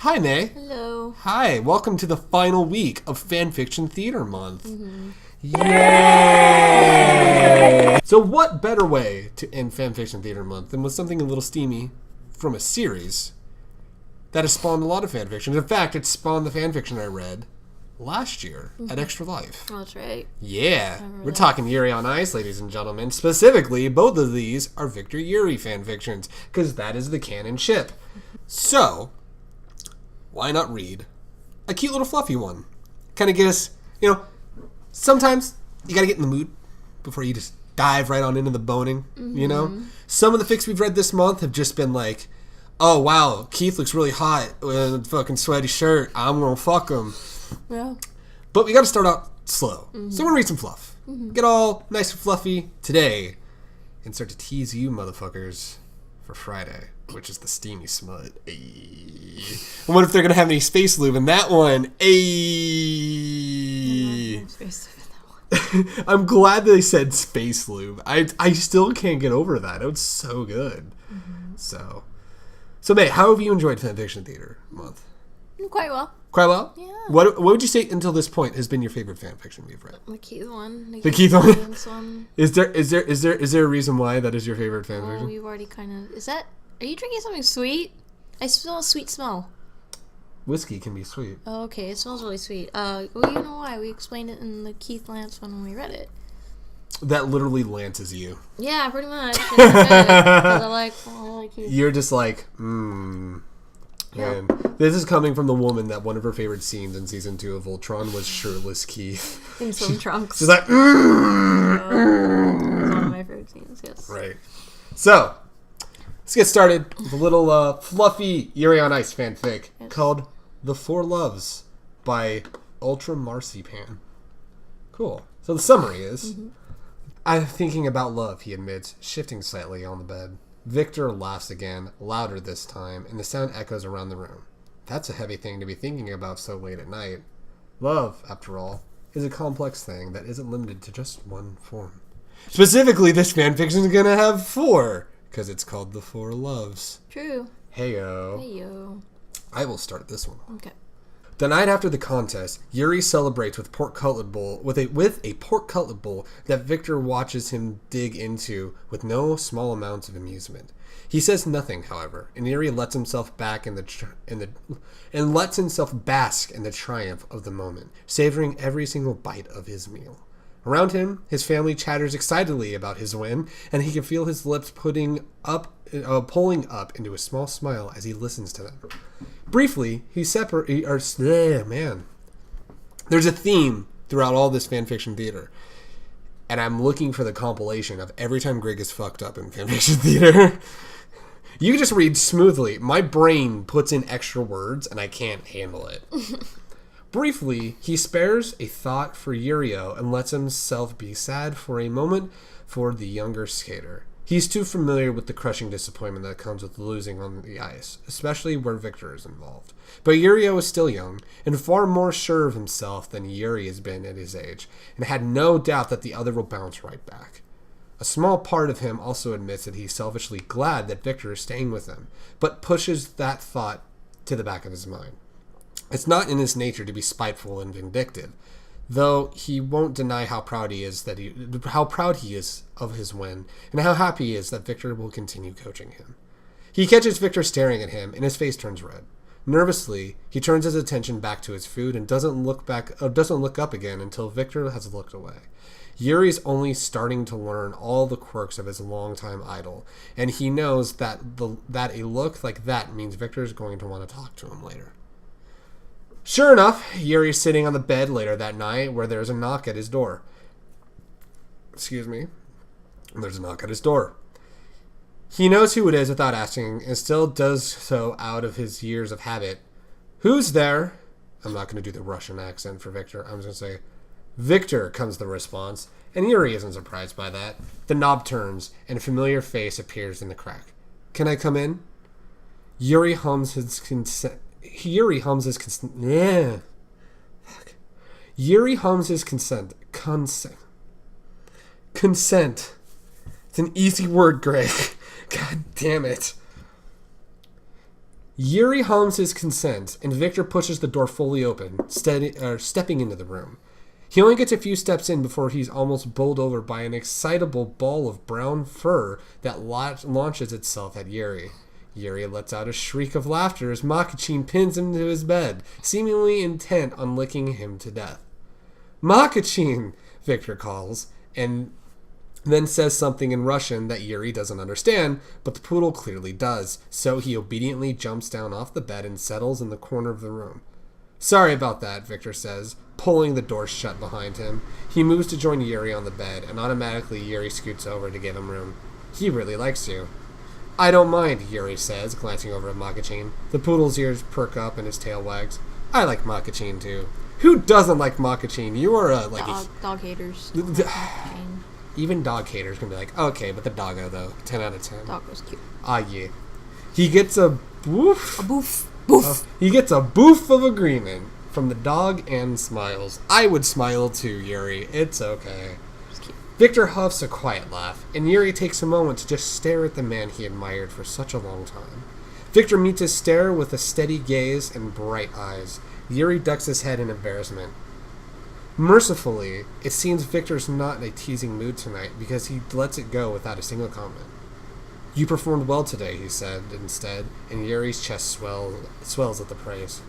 Hi, May. Hello. Hi, welcome to the final week of Fanfiction Theater Month. Mm-hmm. Yay! So what better way to end Fanfiction Theater Month than with something a little steamy from a series that has spawned a lot of fanfiction. In fact, it spawned the fanfiction I read last year at Extra Life. Oh, that's right. Yeah, we're talking Yuri On Ice, ladies and gentlemen. Specifically, both of these are Victor Yuri fanfictions, because that is the canon ship. So, why not read a cute little fluffy one? Kind of get us, sometimes you gotta get in the mood before you just dive right on into the boning, Some of the fics we've read this month have just been like, oh wow, Keith looks really hot with a fucking sweaty shirt, I'm gonna fuck him. Yeah. But we gotta start out slow. So we're gonna read some fluff. Get all nice and fluffy today and start to tease you motherfuckers for Friday, which is the steamy smut. Ayy. I wonder if they're gonna have any space lube in that one. Ayy. I'm glad they said space lube. I still can't get over that. It was so good. So May, how have you enjoyed Fanfiction Theater Month? Quite well. Quite well? Yeah. What would you say until this point has been your favorite fanfiction we've read? The Keith one. The Keith one? One. Is there a reason why that is your favorite fanfiction? Oh, we've already kind of... Are you drinking something sweet? I smell a sweet smell. Whiskey can be sweet. Oh, okay. It smells really sweet. Well, you know why? We explained it in the Keith Lance one when we read it. That literally lances you. Yeah, pretty much. I like Keith. You're just like, And this is coming from the woman that one of her favorite scenes in season 2 of Voltron was shirtless Keith. In some trunks. She's like, It's one of my favorite scenes, yes. Right. So, let's get started with a little fluffy Yuri On Ice fanfic called The Four Loves by Ultra Marcypan. Cool. So the summary is, I'm thinking about love, he admits, shifting slightly on the bed. Victor laughs again, louder this time, and the sound echoes around the room. That's a heavy thing to be thinking about so late at night. Love, after all, is a complex thing that isn't limited to just one form. Specifically, this fanfiction is going to have 4, because it's called The Four Loves. True. Heyo. Heyo. I will start this one. Okay. The night after the contest, Yuri celebrates with pork cutlet bowl with a pork cutlet bowl that Victor watches him dig into with no small amounts of amusement. He says nothing, however, and Yuri lets himself bask in the triumph of the moment, savoring every single bite of his meal. Around him, his family chatters excitedly about his win, and he can feel his lips pulling up into a small smile as he listens to them. Briefly, there's a theme throughout all this fanfiction theater, and I'm looking for the compilation of every time Greg is fucked up in fanfiction theater. You can just read smoothly. My brain puts in extra words, and I can't handle it. Briefly, he spares a thought for Yurio and lets himself be sad for a moment for the younger skater. He's too familiar with the crushing disappointment that comes with losing on the ice, especially where Victor is involved. But Yurio is still young, and far more sure of himself than Yuri has been at his age, and had no doubt that the other will bounce right back. A small part of him also admits that he's selfishly glad that Victor is staying with him, but pushes that thought to the back of his mind. It's not in his nature to be spiteful and vindictive, though he won't deny how proud he is of his win, and how happy he is that Victor will continue coaching him. He catches Victor staring at him, and his face turns red. Nervously, he turns his attention back to his food and doesn't look up again until Victor has looked away. Yuri's only starting to learn all the quirks of his longtime idol, and he knows that a look like that means Victor is going to want to talk to him later. Sure enough, Yuri's sitting on the bed later that night where there's a knock at his door. Excuse me. There's a knock at his door. He knows who it is without asking and still does so out of his years of habit. Who's there? I'm not going to do the Russian accent for Victor. I'm just going to say, Victor, comes the response, and Yuri isn't surprised by that. The knob turns, and a familiar face appears in the crack. Can I come in? Yuri hums his consent. Yuri hums his consent. Consent. It's an easy word, Greg. God damn it. Yuri hums his consent, and Victor pushes the door fully open, stepping into the room. He only gets a few steps in before he's almost bowled over by an excitable ball of brown fur that launches itself at Yuri. Yuri lets out a shriek of laughter as Makkachin pins him to his bed, seemingly intent on licking him to death. Makkachin, Victor calls, and then says something in Russian that Yuri doesn't understand, but the poodle clearly does, so he obediently jumps down off the bed and settles in the corner of the room. Sorry about that, Victor says, pulling the door shut behind him. He moves to join Yuri on the bed, and automatically Yuri scoots over to give him room. He really likes you. I don't mind, Yuri says, glancing over at Makkachin. The poodle's ears perk up and his tail wags. I like Makkachin too. Who doesn't like Makkachin? You are dog haters. Even dog haters can be like, okay, but the doggo though, 10 out of 10. Doggo's cute. Ah, yeah. He gets a boof. A boof. Boof. He gets a boof of agreement from the dog and smiles. I would smile too, Yuri. It's okay. It's cute. Victor huffs a quiet laugh, and Yuri takes a moment to just stare at the man he admired for such a long time. Victor meets his stare with a steady gaze and bright eyes. Yuri ducks his head in embarrassment. Mercifully, it seems Victor's not in a teasing mood tonight because he lets it go without a single comment. You performed well today, he said instead, and Yuri's chest swells at the praise.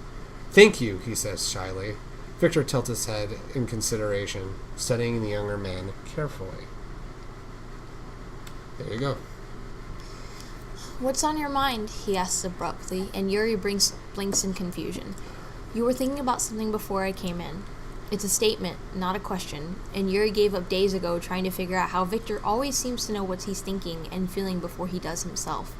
Thank you, he says shyly. Victor tilts his head in consideration, studying the younger man carefully. There you go. What's on your mind? He asks abruptly, and Yuri blinks in confusion. You were thinking about something before I came in. It's a statement, not a question, and Yuri gave up days ago trying to figure out how Victor always seems to know what he's thinking and feeling before he does himself.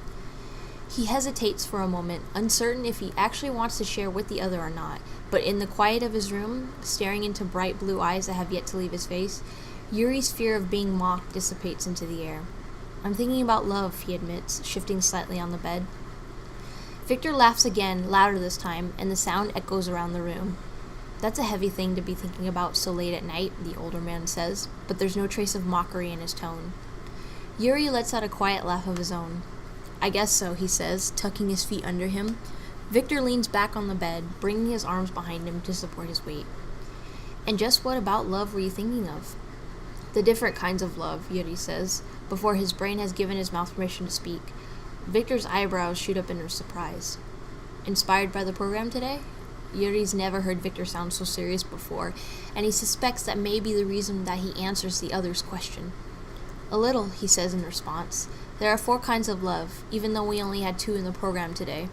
He hesitates for a moment, uncertain if he actually wants to share with the other or not, but in the quiet of his room, staring into bright blue eyes that have yet to leave his face, Yuri's fear of being mocked dissipates into the air. I'm thinking about love, he admits, shifting slightly on the bed. Victor laughs again, louder this time, and the sound echoes around the room. That's a heavy thing to be thinking about so late at night, the older man says, but there's no trace of mockery in his tone. Yuri lets out a quiet laugh of his own. I guess so, he says, tucking his feet under him. Victor leans back on the bed, bringing his arms behind him to support his weight. And just what about love were you thinking of? The different kinds of love, Yuri says, before his brain has given his mouth permission to speak. Victor's eyebrows shoot up in surprise. Inspired by the program today? Yuri's never heard Victor sound so serious before, and he suspects that may be the reason that he answers the other's question. A little, he says in response. There are 4 kinds of love, even though we only had 2 in the program today.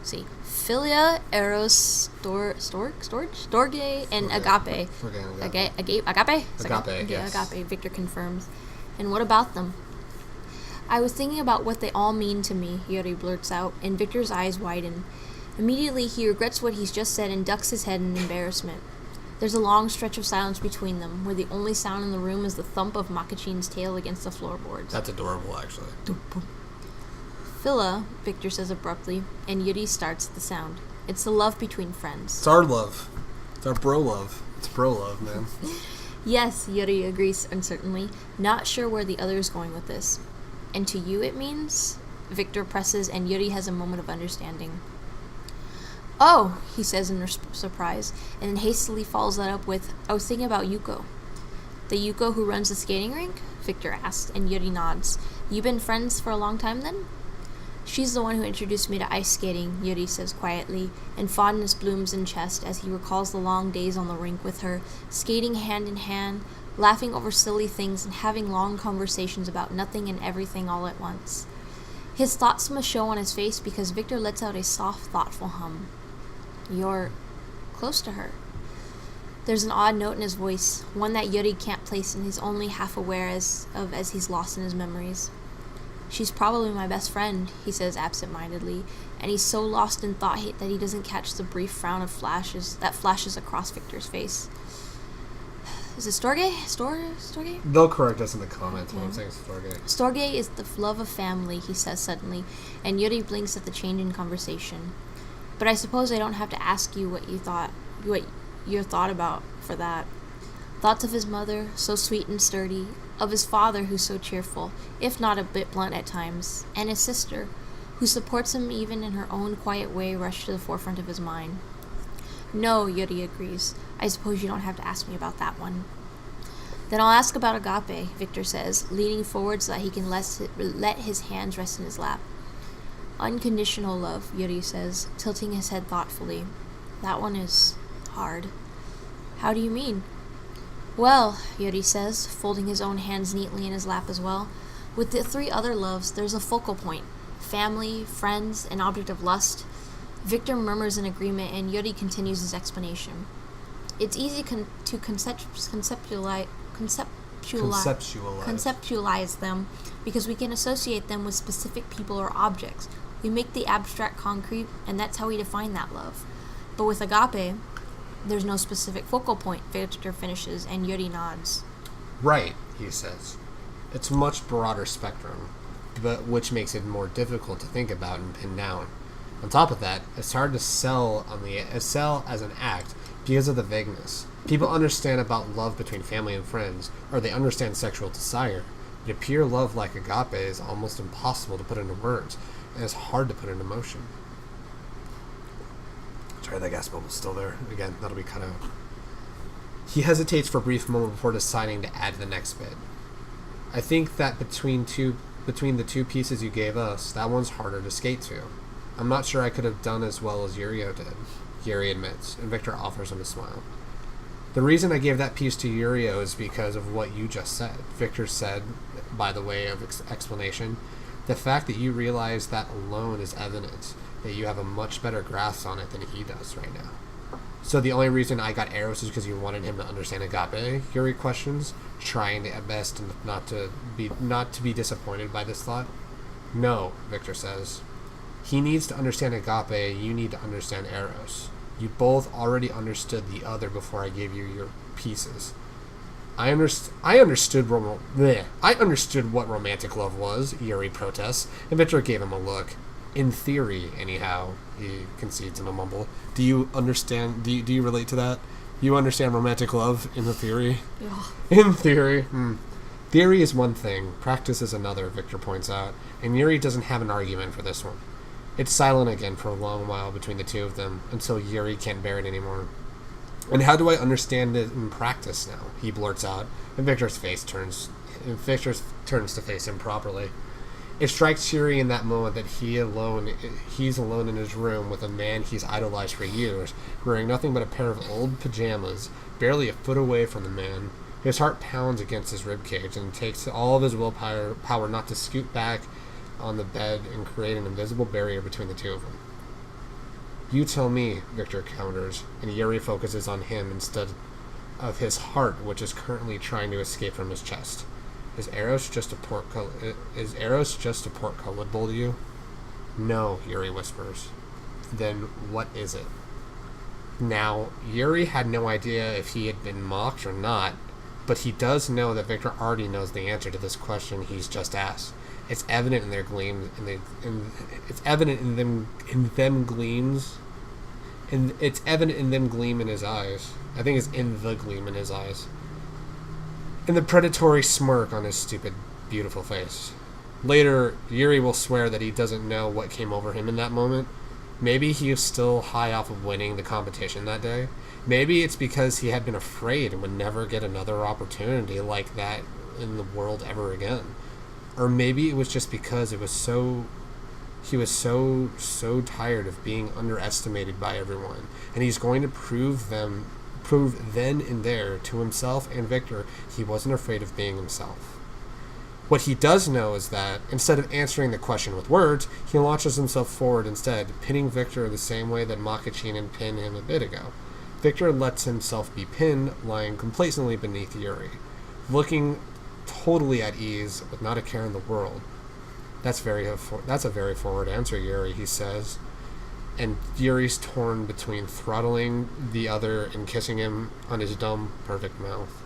See. Philia, Eros, Storge, and Agape. Agape? Agape, yes. Agape, Victor confirms. And what about them? I was thinking about what they all mean to me, Yuri blurts out, and Victor's eyes widen. Immediately, he regrets what he's just said and ducks his head in embarrassment. There's a long stretch of silence between them, where the only sound in the room is the thump of Makkachin's tail against the floorboards. That's adorable, actually. Phila, Victor says abruptly, and Yuri starts the sound. It's the love between friends. It's our love. It's our bro love. It's bro love, man. Yes, Yuri agrees uncertainly, not sure where the other is going with this. And to you it means? Victor presses, and Yuri has a moment of understanding. Oh, he says in surprise, and then hastily follows that up with, I was thinking about Yuko. The Yuko who runs the skating rink? Victor asks, and Yuri nods. You been friends for a long time then? She's the one who introduced me to ice skating, Yuri says quietly, and fondness blooms in chest as he recalls the long days on the rink with her, skating hand in hand, laughing over silly things and having long conversations about nothing and everything all at once. His thoughts must show on his face because Victor lets out a soft, thoughtful hum. You're close to her. There's an odd note in his voice, one that Yuri can't place and he's only half aware as he's lost in his memories. She's probably my best friend, he says absent-mindedly, and he's so lost in thought that he doesn't catch the brief frown of flashes across Victor's face. Is it Storge? Storge? They'll correct us in the comments when I'm saying Storge. Storge is the love of family, he says suddenly, and Yuri blinks at the change in conversation. But I suppose I don't have to ask you what your thought about for that. Thoughts of his mother, so sweet and sturdy, of his father who's so cheerful, if not a bit blunt at times, and his sister, who supports him even in her own quiet way, rush to the forefront of his mind. No, Yuri agrees. I suppose you don't have to ask me about that one. Then I'll ask about agape, Victor says, leaning forward so that he can let his hands rest in his lap. Unconditional love, Yuri says, tilting his head thoughtfully. That one is hard. How do you mean? Well, Yuri says, folding his own hands neatly in his lap as well, with the three other loves, there's a focal point. Family, friends, an object of lust. Victor murmurs in agreement, and Yuri continues his explanation. It's easy to conceptualize them because we can associate them with specific people or objects. We make the abstract concrete, and that's how we define that love. But with agape, there's no specific focal point, Victor finishes, and Yuri nods. Right, he says. It's a much broader spectrum, but which makes it more difficult to think about and pin down. On top of that, it's hard to sell as an act because of the vagueness. People understand about love between family and friends, or they understand sexual desire, but a pure love like agape is almost impossible to put into words, and it's hard to put into motion. Sorry, that gas bubble's still there. Again, that'll be cut out. He hesitates for a brief moment before deciding to add the next bit. I think that between the two pieces you gave us, that one's harder to skate to. I'm not sure I could have done as well as Yuri did, Yuri admits, and Victor offers him a smile. The reason I gave that piece to Yuri is because of what you just said. Victor said, by the way of explanation, the fact that you realize that alone is evidence that you have a much better grasp on it than he does right now. So the only reason I got Eros is because you wanted him to understand agape? Yuri questions, trying at best not to be disappointed by this thought. No, Victor says. He needs to understand agape, you need to understand Eros. You both already understood the other before I gave you your pieces. I understood what romantic love was, Yuri protests, and Victor gave him a look. In theory, anyhow, he concedes in a mumble. Do you understand? Do you relate to that? You understand romantic love in the theory? Yeah. In theory. Theory is one thing, practice is another, Victor points out, and Yuri doesn't have an argument for this one. It's silent again for a long while between the two of them, until Yuri can't bear it anymore. And how do I understand it in practice now? He blurts out, and Victor turns to face him properly. It strikes Yuri in that moment that he's alone in his room with a man he's idolized for years, wearing nothing but a pair of old pajamas, barely a foot away from the man. His heart pounds against his ribcage, and it takes all of his willpower not to scoot back on the bed and create an invisible barrier between the two of them. You tell me, Victor counters, and Yuri focuses on him instead of his heart, which is currently trying to escape from his chest. Is Eros just a portcullis to you? No, Yuri whispers. Then what is it? Now, Yuri had no idea if he had been mocked or not, but he does know that Victor already knows the answer to this question he's just asked. It's evident in their gleams, it's evident in them gleam in his eyes. I think it's in the gleam in his eyes. And the predatory smirk on his stupid, beautiful face. Later, Yuri will swear that he doesn't know what came over him in that moment. Maybe he was still high off of winning the competition that day. Maybe it's because he had been afraid and would never get another opportunity like that in the world ever again. Or maybe it was just because he was so tired of being underestimated by everyone, and he's going to prove then and there to himself and Victor he wasn't afraid of being himself. What he does know is that, instead of answering the question with words, he launches himself forward instead, pinning Victor the same way that Makkachin had pinned him a bit ago. Victor lets himself be pinned, lying complacently beneath Yuri, looking totally at ease, with not a care in the world. That's a very forward answer, Yuri, he says. And Yuri's torn between throttling the other and kissing him on his dumb, perfect mouth.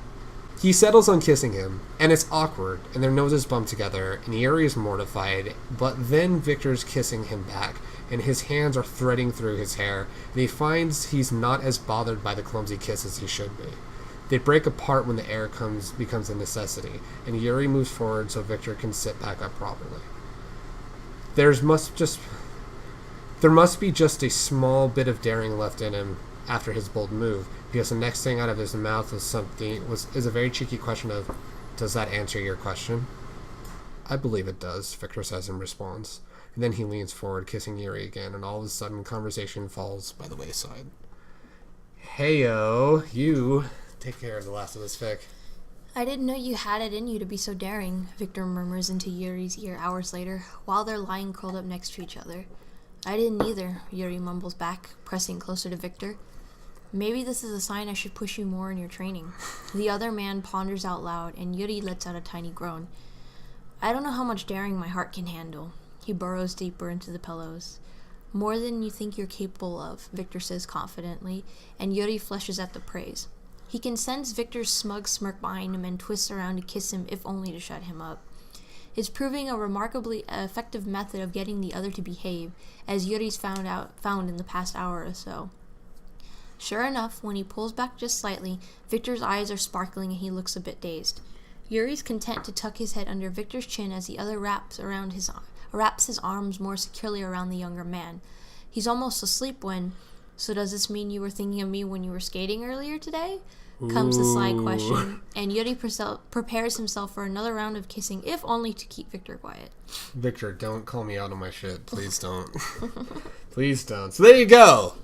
He settles on kissing him, and it's awkward, and their noses bump together, and Yuri is mortified, but then Victor's kissing him back, and his hands are threading through his hair, and he finds he's not as bothered by the clumsy kiss as he should be. They break apart when the air becomes a necessity, and Yuri moves forward so Victor can sit back up properly. There must be just a small bit of daring left in him after his bold move, because the next thing out of his mouth is a very cheeky question of, does that answer your question? I believe it does, Victor says in response. And then he leans forward, kissing Yuri again, and all of a sudden conversation falls by the wayside. Heyo, you take care of the last of this fic. I didn't know you had it in you to be so daring, Victor murmurs into Yuri's ear hours later, while they're lying curled up next to each other. I didn't either, Yuri mumbles back, pressing closer to Victor. Maybe this is a sign I should push you more in your training. The other man ponders out loud, and Yuri lets out a tiny groan. I don't know how much daring my heart can handle. He burrows deeper into the pillows. More than you think you're capable of, Victor says confidently, and Yuri flushes at the praise. He can sense Victor's smug smirk behind him and twists around to kiss him, if only to shut him up. It's proving a remarkably effective method of getting the other to behave, as Yuri's found in the past hour or so. Sure enough, when he pulls back just slightly, Victor's eyes are sparkling and he looks a bit dazed. Yuri's content to tuck his head under Victor's chin as the other wraps his arms more securely around the younger man. He's almost asleep when... So does this mean you were thinking of me when you were skating earlier today? Comes the sly question, and Yuri prepares himself for another round of kissing, if only to keep Victor quiet. Victor, don't call me out on my shit. Please don't. Please don't. So there you go.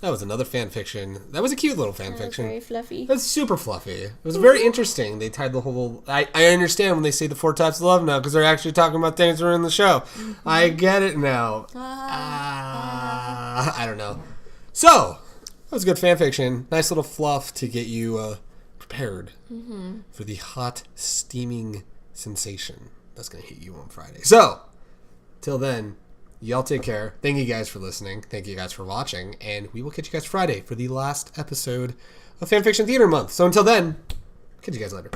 That was another fan fiction. That was a cute little fan fiction. Very fluffy. That's super fluffy. It was very interesting. They tied the whole... I understand when they say the 4 types of love now, because they're actually talking about things that are in the show. Mm-hmm. I get it now. I don't know. So, that was good fan fiction. Nice little fluff to get you prepared for the hot, steaming sensation that's going to hit you on Friday. So, till then, y'all take care. Thank you guys for listening. Thank you guys for watching. And we will catch you guys Friday for the last episode of Fanfiction Theater Month. So until then, catch you guys later.